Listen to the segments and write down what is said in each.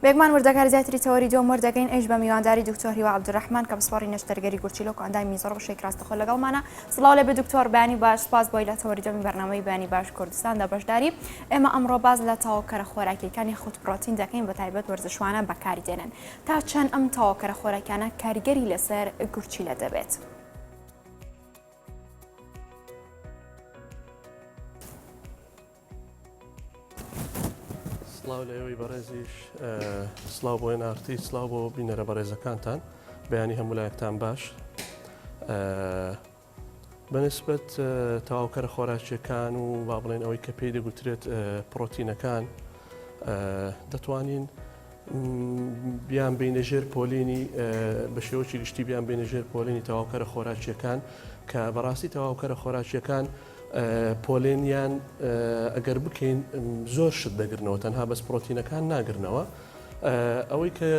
بێگمان وردەکاری زیاتری تەوەری دۆ وەردەگەین ئەش بە میوانداری دکتۆر هیوا عەبدوڕەحمان کە بسپۆڕی نەشتەرگەری گورچیلۆ و ئەندامی زۆر بەشێک ڕاستەخۆ لەگەڵمانە. سڵاو لێ بە دکتۆر بەیانی باش، سپاس بۆی لە تەوەری دۆمی بەرنامەی بەیانی باش کوردستاندا بەشداری. ئێمە ئەمڕۆ باز لە تاوەکەرە خۆراکیەکانی خود پرۆتین دەکەین بە تایبەت وەرزشوانە بەکاری دێنن. تا چەند ئەم تاوەکەرە خۆراکیانە کاریگەری لەسەر گورچیلە دەبێت؟ سلااو لەوەی بەڕێزیش سلااو بۆ نارتی سلااو بۆ بینەرە بەڕێزەکانتان بەیانی هەمولایەکتان باش. بەنسبەت تەواوکەرە خۆراکیەکان و با بڵێن ئەوەی کە پێی دەگوترێت پرۆتینەکان دەتوانین بیان بینەژێر پۆلینی بە شێوەی گشتی بیان بینەژێر پۆلینی تەواوکەرە خۆراکیەکان کە بەڕاستی تەواوکەرە خۆراکیەکان پۆلێنیان ئەگەر بکەین زۆر شت دەگرنەوە تەنها بەس پرۆتینەکان ناگرنەوە. ئەوەی کە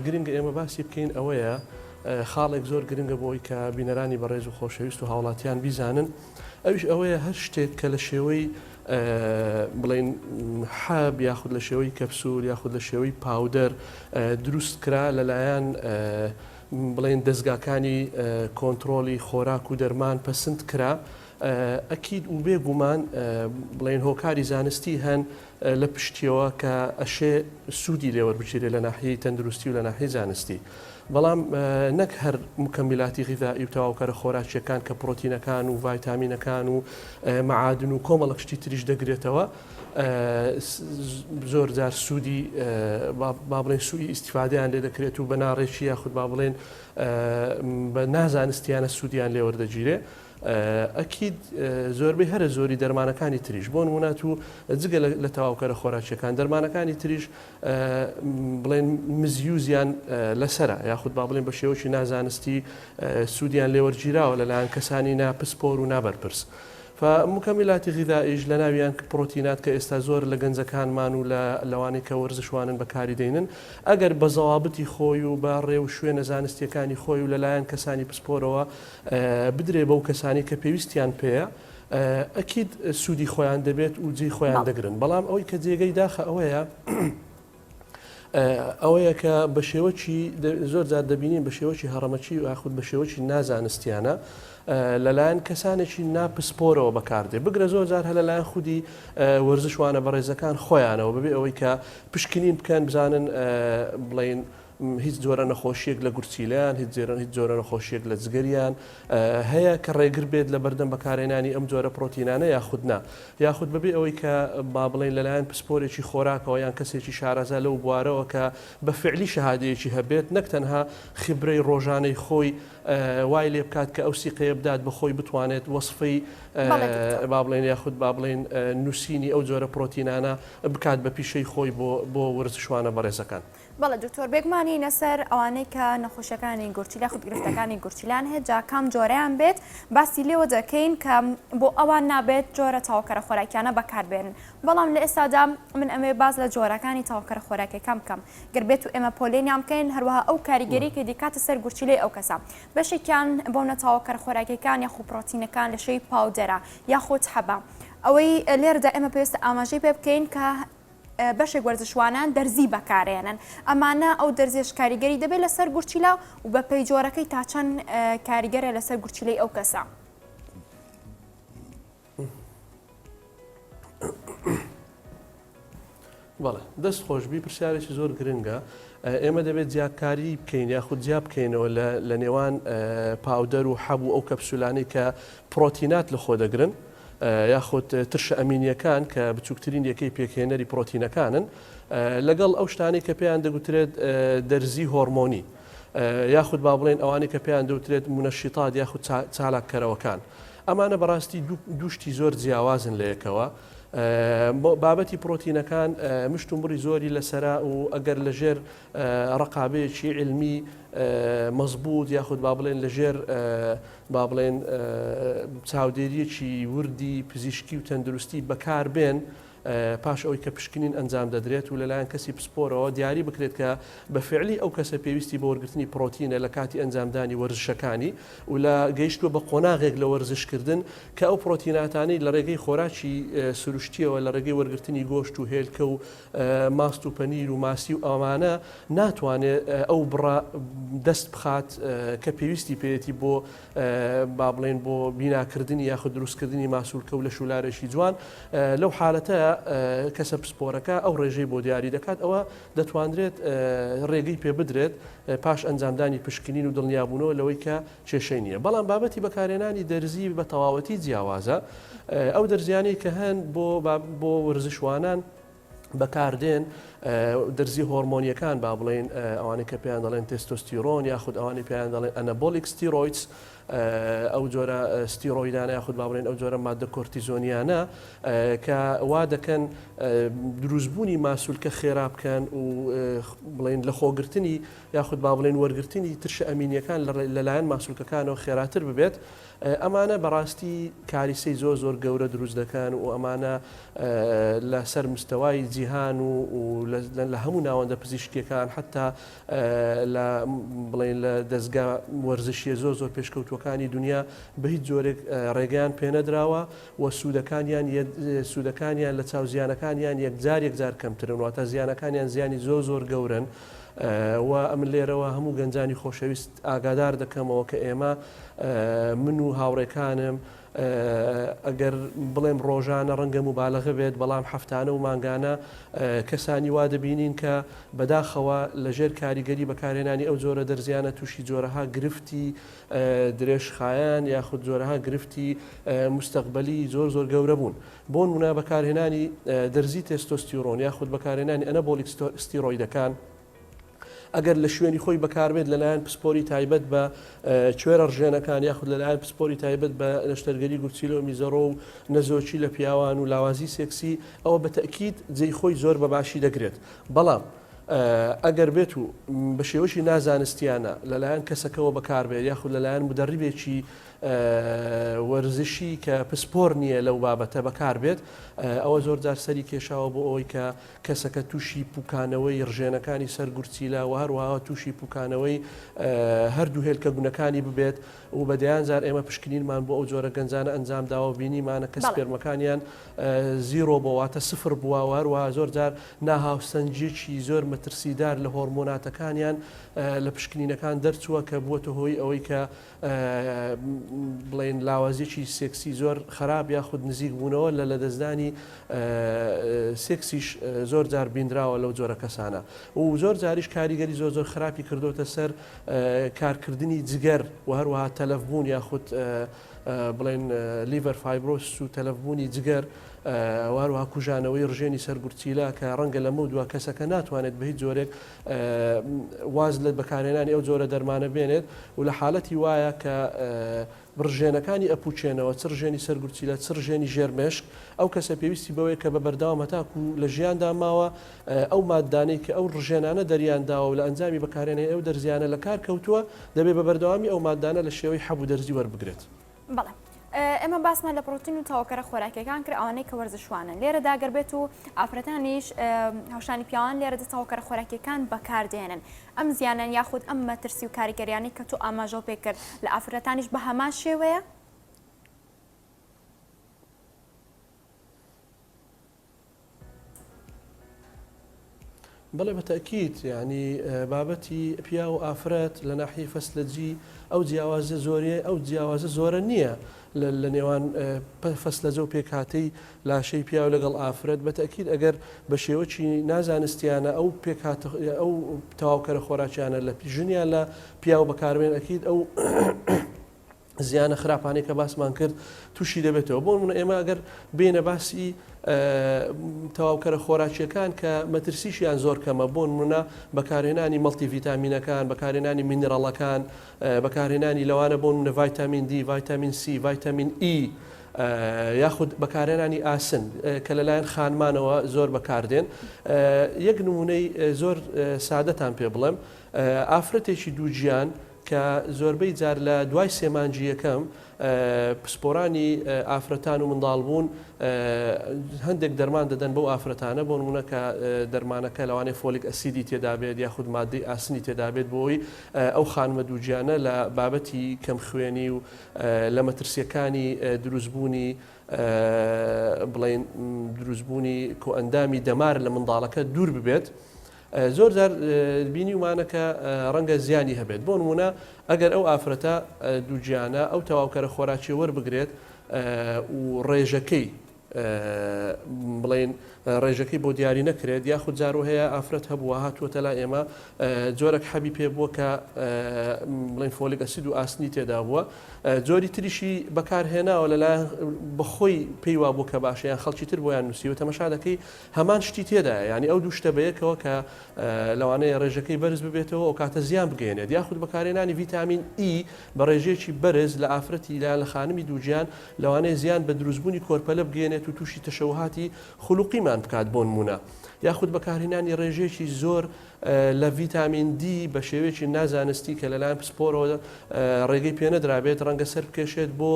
گرنگە ئێمە باسی بکەین ئەوەیە خاڵێک زۆر گرنگە بۆی کە بینەرانی بەڕێز و خۆشەویست و هاوڵاتیان بیزانن ئەویش ئەوەیە هەر شتێک کە لە شێوەی بڵێن حەب یاخود لە شێوەی کەپسول یاخود لە شێوەی پاودەر دروست کرا لەلایەن بڵێن دەستگاکانی کۆنتترۆلی خۆراک و دەرمان پەسەند کرا ئەکید و بێگومان بڵێن هۆکاری زانستی هەن لە پشتیەوە کە ئەشێ سوودی لێوەربگیرێت لە ناحیەی تەندروستی و لە ناحیەی زانستی. بەڵام نەک هەر مکەمیلاتی غیذایی و تەواوکەرە خۆراکیەکان کە پرۆتینەکان و ڤایتامینەکان و مەعادن و کۆمەڵک شتی تریش دەگرێتەوە زۆر جار سوودی با بڵێن سوودی ئیسیفادەیان لێ دەکرێت و بە ناڕێکی یاخود با بڵێن بە نازانستیانە سوودیان لێوەردەگیرێ. ئەکید زۆربەی هەرە زۆری دەرمانەکانی تریش بۆ نمونات و جگە لە تەواوکەرە خۆراکیەکان دەرمانەکانی تریش بڵێن مزیوزیان لەسرە یاخود با بڵێن بە شێوەی نازانستی سوودیان لێوەرگیراوە لەلایەن کەسانی ناپسپۆر و نابەرپرس. فمکەمیلاتی غیذائیش لە ناویان پرۆتینات کە ئێستا زۆر لە گەنجەکانمان و لە لەوانەی کە وەرزشوانن بەکاری دێنن ئەگەر بە زەوابەتی خۆی و بە ڕێ و شوێنە زانستیەکانی خۆی و لەلایەن کەسانی پسپۆرەوە بدرێ بەو کەسانی کە پێویستیان پێەیە ئەکید سوودی خۆیان دەبێت و جێی خۆیان دەگرن. بەڵام ئەوەی کە جێگەی داخە ئەوەیە کە بە شێوەی زۆر جار دەبینین بە شێوەی هەڕەمەچی و یاخود بە شێوەی نازانستیانە لەلایەن کەسانێکی ناپسپۆرەوە بەکاردێ بگرە زۆر جار هە لەلایەن خودی وەرزشوانە بەڕێزەکان خۆیانەوە ببێ ئەوەی کە پشکنین بکەن بزانن بڵێن هیچ جۆرە نەخۆشیەک لە گورچیلیان هیچ جۆرە نەخۆشیەک لە جگەریان هەیە کە ڕێگر بێت لە بەردەم بەکارهێنانی ئەم جۆرە پرۆتینانە یاخودنا یاخود ببێ ئەوەی کە با بڵێن لەلایەن پسپۆرێکی خۆراکەوە یان کەسێکی شارەزا لەو بوارەوە کە بە فعلی شەهادەیەکی هەبێت نەک تەنها خبرەی ڕۆژانەی خۆی وای لێ بکات کە ئەو سیقەیە بدات بەخۆی بتوانێت وەسفەی با بڵێن یاخود با بڵێن نووسینی ئەو جۆرە پرۆتینانە بکات بە پیشەی خۆی بۆ وەرزشوانە بەڕێزەکان. بەڵێ دکتۆر بێگمانی نەسەر ئەوانەی کە نەخۆشیەکانی گورچیلا خودگرفتەکانی گورچیلان هەیە جا کام جۆرەیان بێت باسی لێوە دەکەین کە بۆ ئەوان نابێت جۆرە تاوەکەرە خۆراکیانە بەکاربێنن. بەڵام لە ئێستادا من ئەمێ باز لە جۆرەکانی تاوەکەرە خۆراکیەکان بکەم گەربێت و ئێمە پۆلێنیان بکەین هەروەها ئەو کاریگەری کە دیکاتە سەر گورچیلەی ئەو کەسە بەشێکیان بۆنە تاوەکەرە خۆراکیەکان یاخود پرۆتینەکان لە شەی پاودەرە یاخود حەبە. ئەوەی لێرەدا ئێمە پێویستە ئاماژەی پێ بکەین کە بەشێک وەرزشوانان دەرزی بەکارێنن ئەمانە ئەو دەرزیش کاریگەری دەبێت لەسەر گورچیلا و بە پێی جۆرەکەی تا چەند کاریگەرە لەسەر گورچیلەی ئەو کەسە. بەڵێ دەست خۆشببی پرسیارێکی زۆر گرنگە ئێمە دەبێت زیادکاری بکەین یاخود زیاب بکەینەوە لە نێوان پاودەر و حەب و ئەو کەپسولانەی کە پرۆتینات لە خۆ دەگرن یاخود ترشە ئەمینیەکان کە بچووکترین یەکەی پێکهێنەری پرۆتینەکانن لەگەڵ ئەو شتانی کە پێیان دەگوترێت دەرزی هۆرمۆنی یاخود با بڵێن ئەوانەی کە پێیان دەوترێت مونەشیطات یاخود چالاککەرەوەکان ئەمانە بەڕاستی دووشتی زۆر جیاوازن لە یەکەوە. بابەتی پرۆتینەکان مشتومڕی زۆری لەسرا و ئەگەر لەژێر ڕقابەیەکی علمی مەزبوط یاخود با بڵێن لەژێر با بڵێن چاودێریەکی وردی پزیشکی و تەندروستی بەکار بێن پاش ئەوەی کە پشکنین ئەنجام دەدرێت و لەلایەن کەسی پسپۆرەوە دیاری بکرێت کە بەفعلی ئەو کەسە پێویستی بە وەرگرتنی پرۆتینە لە کاتی ئەنجامدانی وەرزشەکانی و لە گەیشتووە بە قۆناغێک لە وەرزشکردن کە ئەو پرۆتیناتانەی لە ڕێگەی خۆراکی سروشتیەوە لە ڕێگەی وەرگرتنی گۆشت و هێلکە و ماست و پەنیر و ماسی و ئەوانە ناتوانێت ئەو بڕە دەست بخات کە پێویستی پێێتی بۆ با بڵێن بۆ بیناکردنی یاخود دروستکردنی ماسوولکە و لە شولارێکی جوان لەو حالەتە کەسە پسپۆرەکە ئەو ڕێژەی بۆ دیاری دەکات ئەوە دەتوانرێت ڕێگەی پێ بدرێت پاش ئەنجامدانی پشکنین و دڵنیابوونەوە لەوەی کە کێشەی نییە بەڵام بابەتی بەکارێنانی دەرزی بە تەواوەتی جیاوازە ئەو دەرزیانەی کە هەن بۆ ورزشوانان بەکاردێن دەرزی هۆرمۆنیەکان با بڵێن ئەوانەی کە پێیان دەڵێن تێستۆستیرۆن یاخود ئەوانەی پێیان دەڵێن ئەنەبۆلیک ستیرۆیدز ئەو جۆرە ستیرۆیدانە یاخود با بڵێن ئەو جۆرە مادە کۆرتیزۆنیانە کە وا دەکەن دروستبوونی ماسوولکە خێرا بکەن و بڵێن لە خۆگرتنی یاخود با بڵێن وەرگرتنی ترشە ئەمینیەکان لەلایەن ماسوولکەکانەوە خێراتر ببێت ئەمانە بەڕاستی کاریسەی زۆر گەورە دروست دەکەن و ئەمانە لە سەر مستەوای جیهان و لە هەموو ناوەندە پزیشکیەکان حتا بڵێن لە دەستگا وەرزشیە زۆر پێشکەوتوەکانی دنیا بە هیچ جۆرێک ڕێگەیان پێنەدراوە و سوودەکانیان لە چاو زیانەکانیان یەکجار کەمترن واتە زیانەکانیان زیانی زۆر گەورن و ئەم لێرەوە هەموو گەنجانی خۆشەویست ئاگادار دەکەمەوە کە ئێمە من و هاوڕێکانم ئەگەر بڵێم ڕۆژانە ڕەنگە مبالغە بێت بەڵام هەفتانە و مانگانە کەسانی وا دەبینین کە بەداخەوە لەژێر کاریگەری بەکارهێنانی ئەو جۆرە دەرزیانە تووشی جۆرەها گرفتی درێژخایەن یاخود جۆرەها گرفتی مستەقبەلی زۆر گەورە بوون بۆ نمونە بەکارهێنانی دەرزی تێستۆستیرۆن یاخود بەکارهێنانی ئەنەبۆلیک ستیرۆیدەکان ئەگەر لە شوێنی خۆی بەکاربێت لەلایەن پسپۆری تایبەت بە کوێرە ڕژێنەکان یاخود لەلایەن پسپۆری تایبەت بە لەشتەرگەری گورچیلە و میزەڕۆ و نەزۆکی لە پیاوان و لاوازی سێکسی ئەوە بە تەکید جێی خۆی زۆر بەباشی دەگرێت بەڵام ئەگەر بێت و بە شێوەشی نازانستیانە لەلایەن کەسەکەەوە بەکاربێت یاخود لەلایەن مدەڕیبێکی وەرزشی کە پسپۆر نییە لەو بابەتە بەکاربێت ئەوە زۆر جار سەری کێشاوە بۆ ئەوەی کە کەسەکە تووشی پوکانەوەی ڕژێنەکانی سەر گورچیلە و هەروەها تووشی پوکانەوەی هەردوو هێلکە گونەکانی ببێت و بەدەیان زار ئێمە پشکنینمان بۆ ئەو جۆرە گەنجانە ئەنجام داوە بینیمانە کە سپێرمەکانیان زیرۆ بۆواتە سفر بووە و هەروەها زۆر جار ناهاوسەنجێکی زۆر مەترسیدار لە هۆرمۆناتەکانیان لە پشکنینەکان دەرچووە کە بووەتە هۆی ئەوەی کە بڵێن لاوازیێکی سێکسی زۆر خراپ یاخود نزیک بوونەوە لە لەدەستدانی سێکسیش زۆر جار بینراوە لەو جۆرە کەسانە و زۆر جاریش کاریگەری زۆر خراپی کردوتە سەر کارکردنی جگەر و هەروەها تەلەفبوون یاخود بڵێن لیڤەر فایبرۆس و تەلەفبوونی جگەر وهروها کوژانەوەی ڕژێنی سەرگورچیلە کە ڕەنگە لەمە دووە کەسەکە ناتوانێت بە هیچ جۆرێک واز لە بەکارهێنانی ئەو جۆرە دەرمانە بێنێت و لە حاڵەتی وایە کە ڕژێنەکانی ئەپوچێنەوە چ ڕژێنی سەرگورچیلە چ ڕژێنی ژێرمێشک ئەو کەسە پێویستی بەوەیە کە بە بەرداوام هەتاکو لە ژیاندا ماوە ئەو ماددانەی کە ئەو ڕژێنانە دەریانداوە و لە ئەنجامی بەکارهێنانی ئەو دەرزیانە لە کار کەوتووە دەبێت بە بەردەوامی ئەو ماددانە لە شێوەی حەبوو دەرزی وەربگرێت. بەڵێ ئێمە باسمان لە پرۆتین و تاوەکەرە خۆراکیەکان کرد ئەوانەی کە وەرزشوانن لێرە داگەربێت و ئافرەتانیش هاوشانی پیاوان لێرە تاوەکەرە خۆراکیەکان بەکاردێنن ئەم زیانن یاخود ئەم مەترسی و کاریگەریانی کە تو ئاماژە پێ کرد لە ئافرەتانیش بە هەمان شێوەیە؟ بەڵێ بەتەکید ینی بابەتی پیا و ئافرەت لە ناحیە فەسلەجی ئەو جیاوازە زۆریە ئەو جیاوازە زۆرە نییە لە نێوان فەسلەجە و پێکهاتەی لاشەی پیا و لەگەڵ ئافرەت بەتەکید ئەگەر بە شێوەی نازانستیانە ئەو ئەو تەواوکەرە خۆراکیانە لە ژنیان لە پیا و بەکاربێن ئەکید ئەو زیانە خراپانەی کە باسمان کرد تووشی دەبێتەوە بۆ من ئێمە ئەگەر بێنە باسی تەواوکەرە خۆراکیەکان کە مەترسیشیان زۆر کەمە بۆ نمونە بەکارهێنانی مەڵتی ڤیتامینەکان بەکارهێنانی مینرەڵەکان بەکارهێنانی لەوانە بۆ نمونە ڤایتامین دی ڤایتامین سی ڤایتامین ئی یاخود بەکارهێنانی ئاسن کە لەلایەن خانمانەوە زۆر بەکاردێن یەک نمونەی زۆر سادەتان پێ بڵێم ئافرەتێکی دووجیان کە زۆربەی جار لە دوای سێمانجی یەکەم پسپۆرانی ئافرەتان و منداڵبوون هەندێک دەرمان دەدەن بەو ئافرەتانە بۆ نمونە کە دەرمانەکە لەوانەیە فۆلیک ئەسیدی تێدا بێت یاخود مادەی ئاسنی تێدا بێت بۆی ئەو خانمە دووجیانە لە بابەتی کەم خوێنی و لە مەترسیەکانی دروستبوونی بڵێن دروستبوونی کۆئەندامی دەمار لە منداڵەکە دوور ببێت. زۆر جار بینی ومانەکە ڕەنگە زیانی هەبێت بۆ نمونە ئەگەر ئەو ئافرەتە دووجیانە ئەو تەواوکەرە خۆراکی وەربگرێت و ڕێژەکەی بڵێن ڕێژەکەی بۆ دیاری نەکرێت یاخود جارۆ هەیە ئافرەت هەبووە هاتووەتە لا ئێمە جۆرەك حەبی پێ بووە کە بڵێن فۆلیک ئەسید و ئاسنی تێدا بووە جۆری تریشی بەکارهێناوە لەلایەن بەخۆی پێی وا بوو کە باشەیان خەڵکی تر بۆیان نووسیوە تەمەشا دەکەی هەمان شتی تێدایە ینی ئەو دوو شتە بەیەکەوە کە لەوانەیە ڕێژەکەی بەرز ببێتەوە ئەو کاتە زیان بگەێنێت یاخود بەکارهێنانی ڤیتامین ئی بە ڕێژێکی بەرز لە ئافرەتی لە خانمی دووجیان لەوانەیە زیان بە دروستبوونی کۆرپەلە بگەێنێت و تووشی تەشەوهاتی خولوقیمان بکات بۆ نمونە یاخود بەکارهێنانی ڕێژێکی زۆر لە ڤیتامین دی بە شێوەیەکی نازانستی کە لەلایەن پسپۆرەوە ڕێگەی پێنەدرابێت ڕەنگە سەر بکێشێت بۆ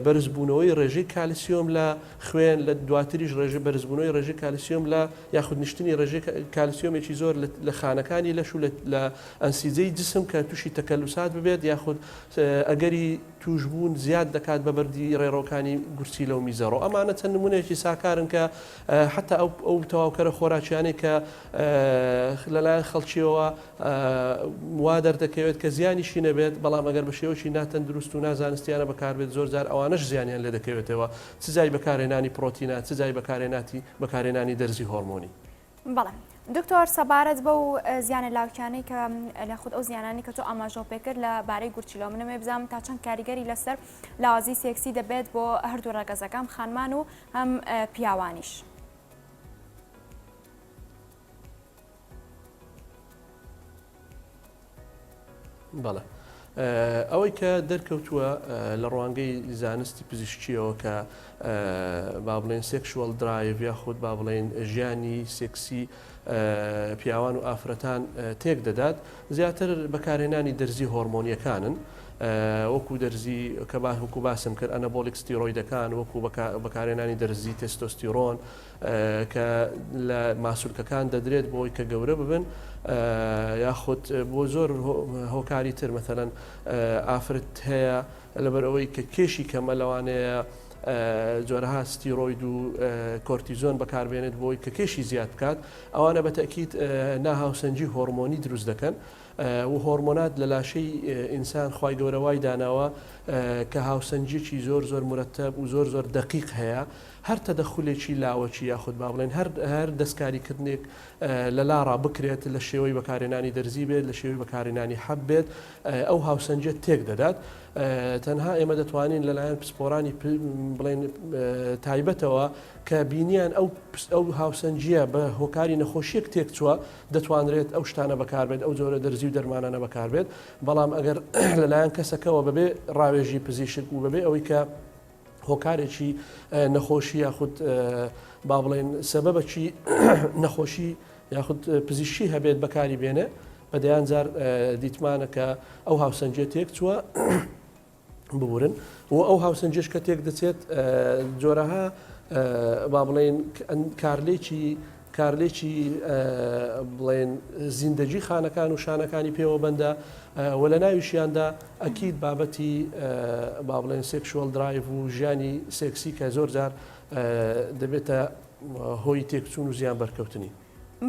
بەرزبوونەوەی ڕێژەی کالسیۆم لە خوێن لە دواتریش ڕێژە بەرزبوونەوەی ڕێژەی کالسیۆم لە یاخود نیشتنی ڕێژەی کالسیۆمێکی زۆر لە خانەکانی لەش و لە ئەنسیزەی جسم کە تووشی تەکەلوسات ببێت یاخود ئەگەری توشبوون زیاد دەکات بە بەردی ڕێڕۆکانی گورچی لەو میزەڕۆ ئەمانە چەند نمونەیەکی ساکارن کە حتا ئەو تەواوکەرە خۆراکیانەی کە لەلایەن خەڵکیەوە وا دەردەکەوێت کە زیانیشی نەبێت بەڵام ئەگەر بە شێوەی ناتەن دروست و نازانستیانە بەکاربێت زۆر جار ئەوانەش زیانیان لێ دەکەوێتەوە چجای بەکارهێنانی پرۆتینە چجای بەکارهێنانی دەرزی هۆرمۆنی. بەڵێ دکتۆر سەبارەت بە و زیانە لاوکیانەی کە لە خودت ئەو زیانانی کە تۆ ئاماژە پێکرد لە بارەی گورچیلۆ منەمێ بزانم تا چەند کاریگەری لەسەر لاوازی سێکسی دەبێت بۆ هەردوو ڕەگەزەکان خانمان و هەم پیاوانیش. بەڵێ ئەوەی کە دەرکەوتووە لە ڕوانگەی زانستی پزیشکیەوە کە با بڵێن سێکشوەل درایڤ یاخود با بڵێن ژیانی سێکسی پیاوان و ئافرەتان تێک دەدات زیاتر بەکارهێنانی دەرزی هۆرمۆنیەکانن وەکو دەرزی کە وەکو باسم کرد ئەنەبۆلیک ستیرۆیدەکان وەکو بەکارهێنانی دەرزی تێستۆستیرۆن کە لە ماسوولکەکان دەدرێت بۆی کە گەورە ببن یاخود بۆ زۆر هۆکاری تر مەثەلەن ئافرەت هەیە لەبەر ئەوەی کە کێشی کەمە لەوانەیە جۆرەها ستیرۆید و کۆرتیزۆن بەکاربێنێت بۆی کە کێشی زیاد بکات ئەوانە بە تەکیت ناهاوسەنجی هۆرمۆنی دروست دەکەن و هۆرمۆنات لە لاشەی ئینسان خی گەورەوای داناوە کە هاوسەنجێکی زۆر زۆر مرتب و زۆر زۆر دقیق هەیە هەر تەدەخولێکی لاوەکی یاخود با بڵێن هەر دەستکاریکردنێک لە لاڕا بکرێت لە شێوەی بەکارهێنانی دەرزی بێت لە شێوەی بەکارهێنانی حەب بێت ئەو هاوسەنجە تێک دەدات تەنها ئێمە دەتوانین لەلایەن پسپۆرانی بڵێن تایبەتەوە کە بینیان ئەو هاوسەنجیە بە هۆکاری نەخۆشیەک تێک چووە دەتوانرێت ئەو شتانە بەکاربێت ئەو جۆرە دەرزی و دەرمانانە بەکاربێت بەڵام ئەگەر لەلایەن کەسەکەەوە بەبێ ڕاوێژی پزیشک و بەبێ ئەوەی کە هۆکارێکی نەخۆشی یاخود با بڵێن سەبەبەکی نەخۆشی یاخود پزیشکی هەبێت بەکاری بێنێ بەدەیان جار دیتمانە کە ئەو هاوسەنجێ تێک چووە ببورن و ئەو هاوسەنجێش کە تێک دەچێت جۆرەها با بڵێن کارلێکی بڵێن زیندەجی خانەکان و شانەکانی پێوە بەندە و لە ناویشیاندا ئەکید بابەتی با بڵێن سێکشوەل درایڤ و ژیانی سێکسی کە زۆر جار دەبێتە هۆی تێکچوون و زیان بەرکەوتنی.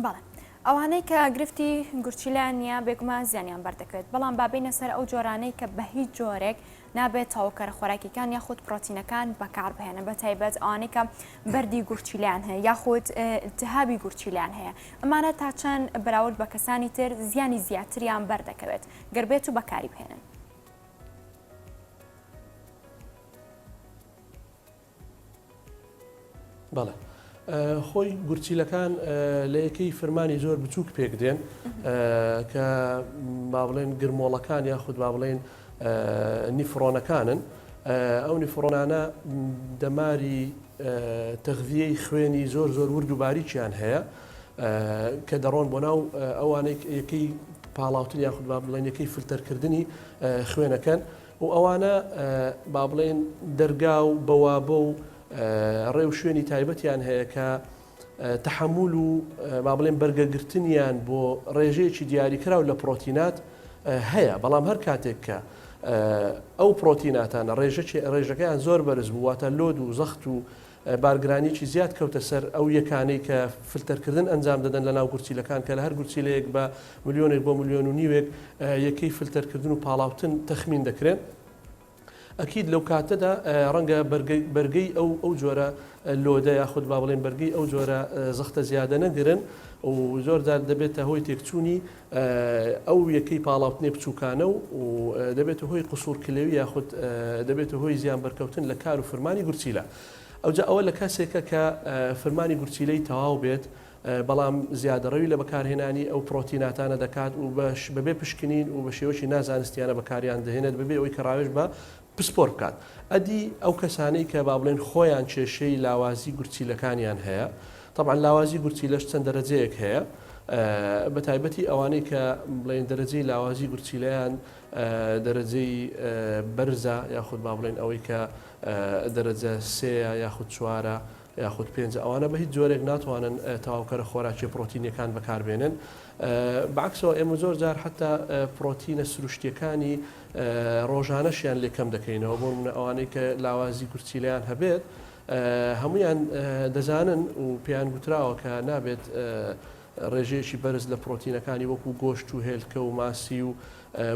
بەڵێ ئەوانەی کە گرفتی گورچیلیان نیە بێگومان زیانیان بەردەکەوێت بەڵام بابینە سەر ئەو جۆرانەی کە بە هیچ جۆرێک نابێت تاوەکەرە خۆراکیەکان یاخود پرۆتینەکان بەکاربهێنن بە تایبەت ئەوانەی کە بەردی گورچیلیان هەیە یاخود التهابی گورچیلیان هەیە ئەمانە تا چەند بەراورد بە کەسانی تر زیانی زیاتریان بەردەکەوێت گەربێت و بەکاری بهێنن. بەڵێ خۆی گورچیلەکان لە یەکەی فرمانی زۆر بچووک پێک دێن کە با بڵێن گرمۆڵەکان یاخود با بڵێن نیفرۆنەکانن ئەو نیفرۆنانە دەماری تەغذیەی خوێنی زۆر زۆر ورد و باریکیان هەیە کە دەڕۆن بۆ ناو ئەوانەی یەکەی پاڵاوتن یاخود با بڵێنەکەی فلتەرکردنی خوێنەکەن و ئەوانە با بڵێن دەرگا و بەوابە و ڕێ و شوێنی تایبەتیان هەیە کە تحمل و با بڵێن بەرگەگرتنیان بۆ ڕێژەیەکی دیاریکراو لە پرۆتینات هەیە بەڵام هەر کاتێک کە ئەو پرۆتیناتانە ڕێژەکەیان زۆر بەرز بوو واتە لۆد و زەخت و بارگرانیی زیاد کەوتە سەر ئەو یەکانەی کە فلتەرکردن ئەنجام دەدەن لە ناو گورچیلەکان کە لە هەر گورچیلەیەک بە ملیۆنێک بۆ ملیۆن و نیوێک یەکەی فلتەرکردن و پاڵاوتن تەخمین دەکرێن ئەکید لەو کاتەدا ڕەنگە بەرگەی ئەو جۆرە لۆدە یاخود با بڵێن بەرگەی ئەو جۆرە زەختە زیادە نەگرن و زۆرجار دەبێتە هۆی تێکچوونی ئەو یەکەی پاڵاوتنێ بچووکانە و دەبێتە هۆی قسوور کلێوی یاخود دەبێتە هۆی زیان بەرکەوتن لە کار و فرمانی گورچیلە. ئەوجا ئەوە لە کەسێکە کە فرمانی گورچیلەی تەواو بێت بەڵام زیادەڕەوی لە بەکارهێنانی ئەو پرۆتیناتانە دەکات و بەبێ پشکنین و بە شێوەی نازانستیانە بەکاریان دەهێنێت بەبێ ئەوەی کە ڕاوێژ بە پسپۆر بکات. ئەدی ئەو کەسانەی کە با بڵێن خۆیان کێشەی لاوازی گورچیلەکانیان هەیە طبعا لاوازی گورچیلەش چەند دەرەجەیەک هەیە بە تایبەتی ئەوانەی کە بڵێن دەرەجەی لاوازی گورچیلەیان دەرەجەی بەرزە یاخود با بڵێن ئەوەی کە دەرەجە سێە یاخود چوارە یاخود پێنجە ئەوانە بە هیچ جۆرێک ناتوانن تەواوکەرە خۆراکی پرۆتینەکان بەکاربێنن بەعکسەوە ئێمە زۆر جار حتا پرۆتینە سروشتیەکانی ڕۆژانەشیان لێ کەم دەکەینەوە بۆ ئەوانەی کە لاوازی گورچیلەیان هەبێت هەمویان دەزانن و پێیان گوتراوە کە نابێت ڕێژەیەکی بەرز لە پرۆتینەکانی وەکو گۆشت و هێلکە و ماسی و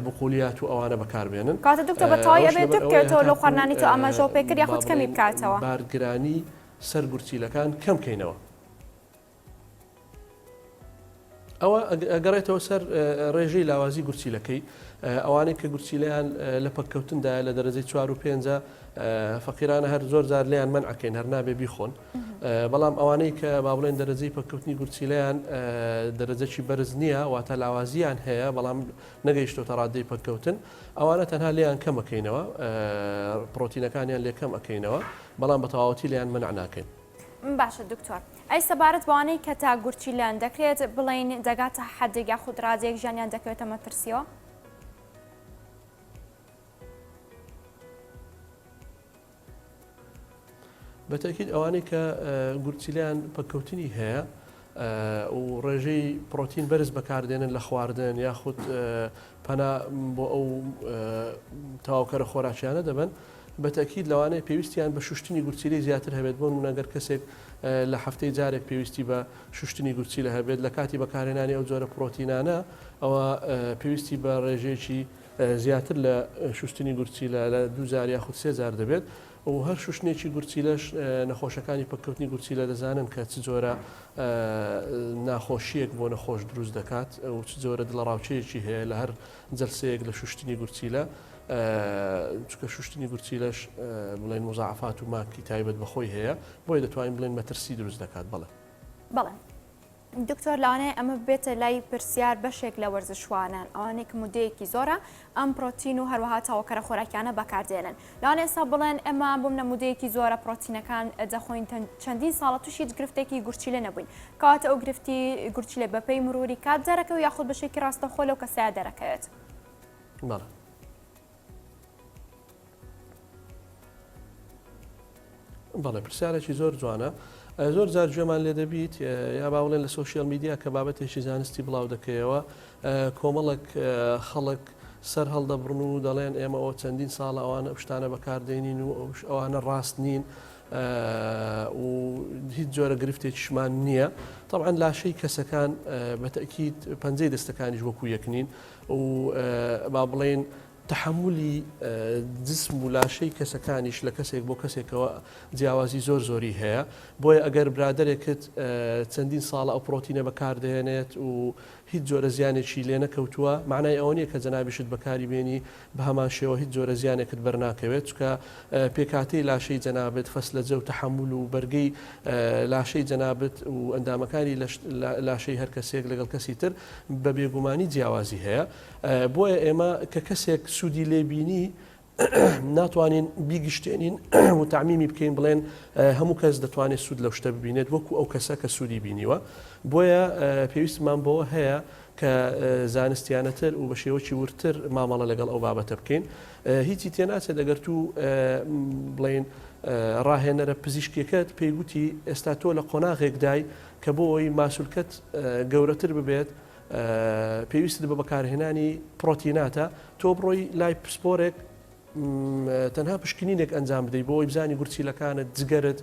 بقولیات و ئەوانە بەکاربێنن کاتە دکتۆر بەتەواوی ئەبێت بکرێتەوە لەو خواردنانی تۆ ئاماژەوە پێکرد یاخود کەمی بکاتەوە بارگرانی سەر گورچیلەکان کەم بکەینەوە ئەوە ئەگەڕێتەوە سەر ڕێژەی لاوازی گورچیلەکەی ئەوانەی کە گورچیلەیان لە پەککەوتندایە لە دەرەجەی 4 و 5 فەقیرانە هەر زۆر جار لیان منعەکەین هەر نابێ بیخۆن بەڵام ئەوانەی کە با بڵێن دەرەجەی پەککەوتنی گورچیلەیان دەرەجەکی بەرز نییە واتە لاوازیان هەیە بەڵام نەگەیشتۆتە ڕادەی پەککەوتن ئەوانە تەنها لیان کەم ئەەکەینەوە پرۆتینەکانیان لێ کەم ئەەکەینەوە بەڵام بە تەواوەتی لیان منع ناکەین. باشە دکتۆر ئەی سەبارەت بەوانەی کە تا گورچیلەیان دەکرێت بڵین دەگاتە حەدێک یاخود ڕادێک ژیانیان دەکەوێتە مەترسیەوە؟ بەتەکید ئەوانەی کە گورچیلەیان پەککەوتنی هەیە و ڕێژەی پرۆتین بەرز بەکاردێنن لە خواردن یاخود پەنا بۆ ئەو تەواوکەرە خۆراکیانە دەبن بەتەکید لەوانەیە پێویستیان بە شوشتنی گورچیلەی زیاتر هەبێت بۆ نمونەگەر کەسێک لە هەفتەی جارێک پێویستی بە شوشتنی گورچیلە هەبێت لە کاتی بەکارهێنانی ئەو جۆرە پرۆتینانە ئەوە پێویستی بە ڕێژەیەکی زیاتر لە شوشتنی گورچیلە لە 2000 یاخود 3000 دەبێت و هەر شوشتنێکی گورچیلەش نەخۆشەکانی پەککەوتنی گورچیلە دەزانن کە چ جۆرە ناخۆشیەک بۆ نەخۆش دروست دەکات و چ جۆرە دڵەڕاوچەیەکی هەیە لە هەر جەلسەیەک لە شوشتنی گورچیلە چکە شوشتنی گورچیلەش بڵێن مزاعفات و ماکی تایبەت بەخۆی هەیە بۆی دەتوانین بڵێن مەترسی دروست دەکات بەڵێ بەڵێ دکتۆر لەوانەیە ئەمە بێتە لای پرسیار بەشێک لە وەرزشوانان ئەوانەیە کە مودەیەکی زۆرە ئەم پرۆتین و هەروەها تاوەکەرە خۆراکیانە بەکاردێنن لەوانەیە ئێستا بڵێن ئەمە بۆم نەمودەیەکی زۆرە پرۆتینەکان دەخۆین چەندین ساڵە تووشی گرفتێکی گورچیلە نەبووین کەواتە ئەو گرفتی گورچیلە بەپەی مروری کات دەرەکەوت یاخود بەشێکی ڕاستەخۆ لەو کەسەیە دەرەکەوێت. بەڵێ پرسیارێکی زۆر جوانە زۆر جار گوێمان لێ دەبیت یا باوڵێن لە سوۆشیال میدیا کە بابەتێکی زانستی بڵاو دەکەیەوە کۆمەڵک خەڵک سەر هەڵدەبڕن و دەڵێن ئێمە ئەوە چەندین ساڵە ئەوانە شتانە بەکاردێنین و ئەوانە ڕاست نین و هیچ جۆرە گرفتێکیشمان نییە طبعا لاشەی کەسەکان بەتەکید پەنجەی دەستەکانیش وەکو یەکنین و با بڵێن تحملی جسم و لاشەی کەسەکانیش لە کەسێک بۆ کەسێکەوە جیاوازی زۆر زۆری هەیە بۆیە ئەگەر برادێکت چەندین ساڵە ئەو پرۆتینە بەکاردێنێت و هیچ جۆرە زیانێکی لێ نەکەوتووە معنای ئەوە نییە کە جەنابیشت بەکاری بێنی بە هەمان شێوە هیچ جۆرە زیانێکت بەرناکەوێت چکە پێکاتەی لاشەی جەنابێت فەس لە جە و تحمل و بەرگەی لاشەی جەنابێت و ئەندامەکانی لاشەی هەر کەسێک لەگەڵ کەسی تر بە بێگومانی جیاوازی هەیە بۆیە ئێمە کە کەسێک سوودی لێبینی ناتوانین بیگشتێنین و تعمیمی بکەین بڵێن هەموو کەس دەتوانێت سوود لەو شتە ببینێت وەکو ئەو کەسە کە سوودی بینیوە بۆیە پێویستمان بۆ هەیە کە زانستیانەتر و بە شێوەی ورتر مامەڵە لەگەڵ ئەو بابەتە بکەین هیچی تێناچێت دەگەر تو بڵێن ڕاهێنەرە پزیشکێکت پێیگوتی ئێستا تۆ لە قۆناغێکدای کە بۆ ئەوی ماسوولکەت گەورەتر ببێت پێویست بە بەکارهێنانی پرۆتیناتە تۆ بڕۆی لای پسپۆرێک تەنها پشکنینێک ئەنجام بدەیت بۆ ئەوی بزانی گورچیلەکانت جگەرت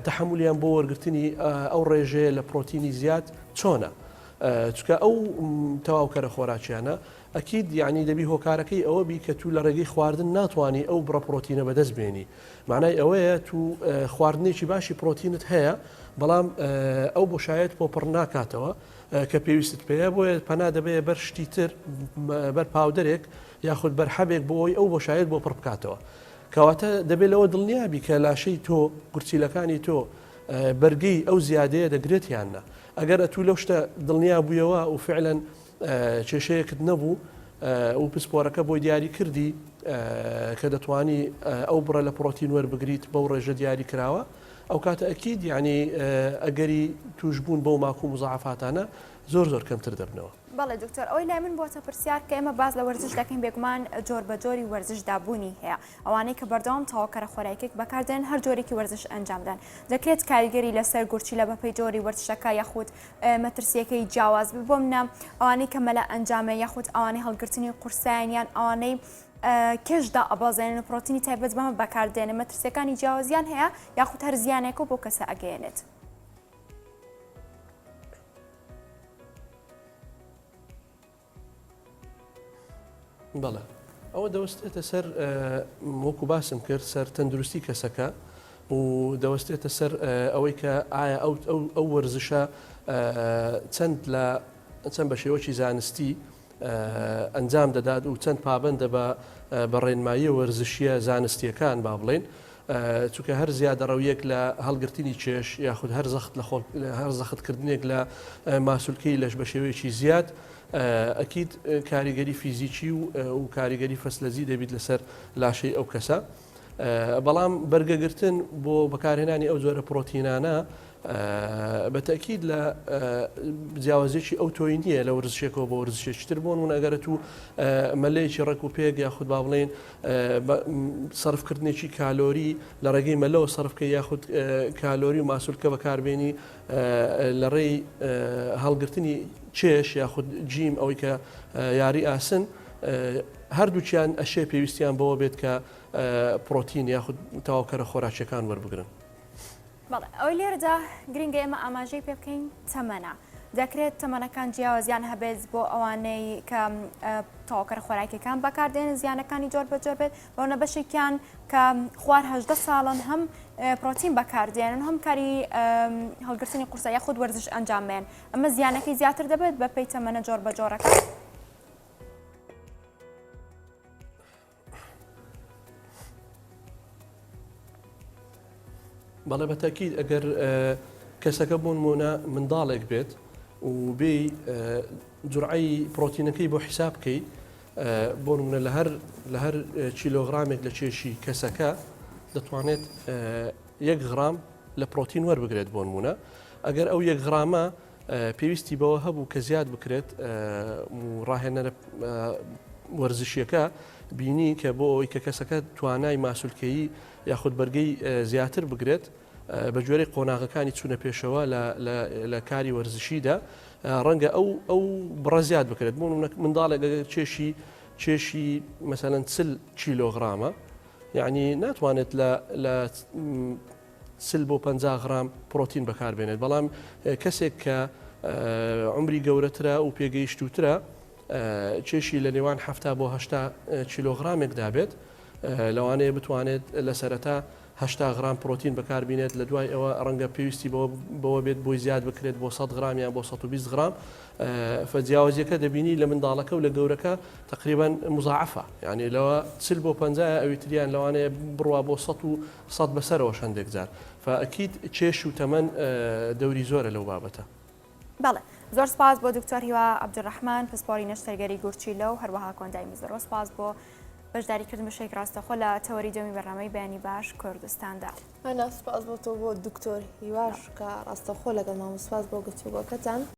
تەحملیان بۆ وەرگرتنی ئەو ڕێژەیە لە پرۆتینی زیاد چۆنە چکە ئەو تەواوکەرە خۆراکیانە ئەکید یعنی دەبی هۆکارەکەی ئەوە بی کە تو لە ڕێگەی خواردن ناتوانانی ئەو بڕە پرۆتینە بەدەست بێنی معنای ئەوەیە تو خواردنێکی باشی پرۆتینت هەیە بەڵام ئەو بۆشایەت بۆ پڕ ناکاتەوە کە پێویستت پێەیە بۆیە پەنا دەبێت بەر شتی تر بەر پاودەرێک یاخود بەرحەبێک بۆ ئەوی ئەو بۆشایەت بۆ پڕ بکاتەوە کەواتە دەبێت لەوە دڵنیابی کە لاشەی تۆ گورچیلەکانی تۆ بەرگەی ئەو زیادەیە دەگرێت یاننا ئەگەر ئەتو لەو شتە دڵنیا بوویەوە و فعلەن کێشەیەکت نەبوو و پسپۆرەکە بۆی دیاری کردی کە دەتوانی ئەو بڕە لە پرۆتین وەربگریت بەو ڕێژە دیاری کراوە ئەو کاتە ئەکید یعنی ئەگەری توشبوون بەو ماکو مزعفاتانە زۆر کەمتر دەبنەوە. بەڵێ دکتۆر ئەوەی لای من بۆتە پرسیار کە ئێمە باز لە وەرزش دەکەین بێگومان جۆر بە جۆری وەرزش دابوونی هەیە ئەوانەی کە بەردەوام تەواوکەرە خۆراکێک بەکاردێن هەر جۆرێکی وەرزش ئەنجامدان دەکرێت کاریگەری لەسەر گورچیلە بەپەی جۆری وەرزشەکە یاخود مەترسیەکەی جیاواز بۆ منە ئەوانەی کە مەلە ئەنجامە یاخود ئەوانەی هەڵگرتنی قورساییان ئەوانەی کێشدا ئەبازێنن پرۆتینی تایبەت بەمە بەکاردێنە مەترسیەکانی جیاوازیان هەیە یاخود هەر زیانێکە بۆ کەسە ئەگەیەنێت. بەڵێ ئەوە دەوەستێتە سەر وەکو باسم کرد سەر تەندروستی کەسەکە و دەوەستێتە سەر ئەوەی کە ئایا ئەو وەرزشە چەند بە شێوەی زانستی ئەنجام دەدات و چەند پابندە بە ڕێنمایی وەرزشیە زانستیەکان با بڵێن چونکە هەر زیادە ڕەویەک لە هەڵگرتنی چێش یاخود هەر زەختکردنێک لە ماسوولکەی لەش بە شێوەیەکی زیاد ئەکید کاریگەری فیزیکی و کاریگەری فەسلەزی دەبیت لەسەر لاشەی ئەو کەسە بەڵام بەرگەگرتن بۆ بەکارهێنانی ئەو جۆرە پرۆتینانە بەتەکید لە جیاوازێکی ئەو تۆی نییە لە وەرزشێکەوە بە وەرزشێکی تر بوون و ئەگەرە و مەلەیەکی ڕێک و پێک یاخود با بڵێن سەرفکردنێکی کالۆری لە ڕێگەی مەلەوە سەرفکە یاخود کالۆری و ماسوولکە بەکاربێنی لە ڕێی هەڵگرتنی چێش یاخود جیم ئەوەی کە یاری ئاسن هەردووچیان ئەشێ پێویستیان بەوە بێت کە پرۆتین یاخود تەواوکەرە خۆراکیەکان وەربگرن. بەڵێ ئەوەی لێرەدا گرنگە ئێمە ئاماژەی پێ بکەین تەمەنە دەکرێت تەمەنەکان جیاوازیان هەبێت بۆ ئەوانەی کە تەواوکەرە خۆراکیەکان بەکاردێنن زیانەکانی جۆر بە جۆر بێت بەونە بەشێکیان کە خوار 18 ساڵن هەم پرۆتین بەکاردێنن هەم کاری هەڵگرتنی قورسە یاخود وەرزش ئەنجامێن ئەمە زیانەکەی زیاتر دەبێت بە پێی تەمەنە جۆر بە جۆرەکە. بەڵێ بەتەکید ئەگەر کەسەکە بۆ نمونە منداڵێک بێت و بێ جورعی پرۆتینەکەی بۆ حیساب بکەیت بۆ نمونە لە هەر کیلۆغرامێک لە چێشی کەسەکە دەتوانێت 1 غرام لە پرۆتین وەربگرێت بۆ نمونە ئەگەر ئەو 1 غرامە پێویستی بەوە هەبوو کە زیاد بکرێت ڕاهێنەرە وەرزشیەکە بینی کە بۆ ئەوی کە کەسەکە توانای ماسوولکەیی یاخود بەرگەی زیاتر بگرێت بە جۆرەی قۆناغەکانی چوونە پێشەوە لە کاری وەرزشیدا ڕەنگە ئەو بڕە زیاد بکرێت بۆ منداڵێک چێشی مەسەلەن 40 کیلۆغرامە یعنی ناتوانێت لە 40 بۆ 50 غرام پرۆتین بەکاربێنێت بەڵام کەسێک کە عمری گەورەترە و پێگەیشتوترە چێشی لە نێوان 70 بۆ 80 کیلۆغرامێک دابێت لەوانەیە بتوانێت لە سەرەتا 80 غرام پرۆتین بەکاربینێت لە دوای ئەوە ڕەنگە پێویستی بەوە بێت بۆی زیاد بکرێت بۆ 100 غرامیان بۆ 120 غرام فەجیاوازیەکە دەبینی لە منداڵەکە و لە گەورەکە تقریبا مزاعفە یعنی لەوە 40 بۆ 50 ئەویتریان لەوانەیە بڕوا بۆ 100 بەسەرەوە شەندێک جار فئەکید چێش و تەمەن دەوری زۆرە لەو بابەتە. بەڵێ زۆر سپاس بۆ دکتۆر هیوا عەبدوڕەحمان پسپۆری نەشتەرگەری گورچیلە و هەروەها کۆندای میزۆر سپاس بۆ بەشداریکردن بەشێک ڕاستەخۆ لە تەوەری دەمی بەڕامەی بەیانی باش کوردستاندا. ئەنا سپاس بۆ تۆ بۆ دکتۆر هیواش کە ڕاستەخۆ لەگەڵ مامۆ سپاس بۆ گفتوگۆکەتان.